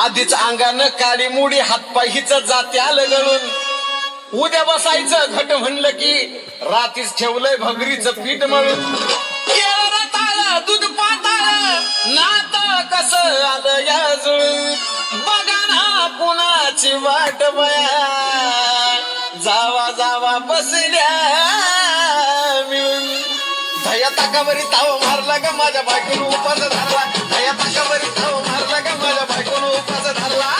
आधीच अंगानं काळी मुडी हातपाय हिच जाते आलं गळून. उद्या बसायचं घट म्हणलं की रातीच ठेवलंय भगरीचं पीठ मळून. केळं रताळं, दूध पाताळ नात कसं आलं या जुळून. बघा ना कुणाची वाट बया जावा जावा बसल्या मिळून. धया ताकावरी ताव मारला ग माझ्या बायकोनं उपास धरला. धया ताकावरी ताव मारला ग माझ्या बायकोनं उपास धरला.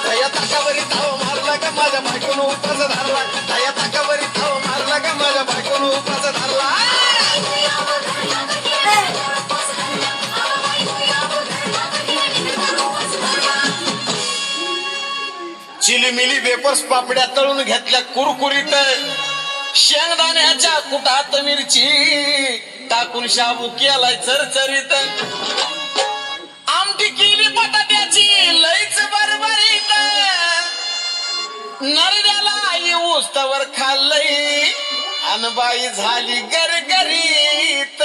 धया ताकावरी ताव मारला ग माझ्या बायकोनं उपास धरला. धया ताकावरी ताव मारला ग माझ्या बायकोनं उपास धरला. चिलीमिली वेपर्स पापड्या तळून घेतल्या कुरकुरीत. शेंगदाण्याच्या कुटात मिरची टाकून शाबू केलाय चरचरीत. आमटी केली बटाट्याची लईच बरबरीत. नरड्याला आई उस्तवर खाल्लई अनबाई झाली गरगरीत.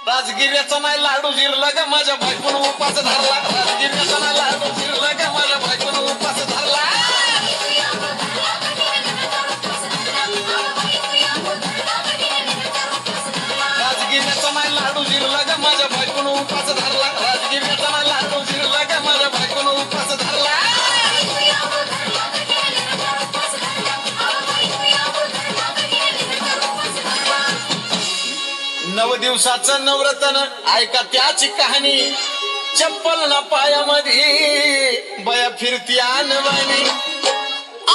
राजगिऱ्याचा नाही लाडू जिरला ग माझ्या बायकोनं उपास धरला. राजगिऱ्याचा नाही लाडू जिरला ग माझ्या बायकोनं उपास धरला. राजगिऱ्याचा नाही लाडू जिरला ग माझ्या बायकोनं उपास धरला. राजगिऱ्याचा नाही लाडू जिरला ग माझ्या बायकोनं उपास धरला. 9 दिवसाचं नवरतन ऐका त्याची कहाणी. चप्पल ना पायामध्ये बया फिरती आणवानी.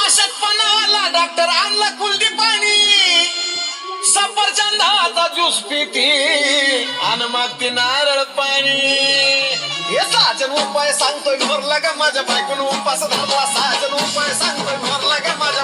अशक्तपणावाला डॉक्टर आणला कुलदी पाणी. सफरचंदाचा ज्यूस पिती आणि मागती नारळ पाणी. हे 6 जण उपाय सांगतोय भरला ग माझ्या बायकोनं उपास धरला. 6 जण उपाय सांगतोय भरला ग माझ्या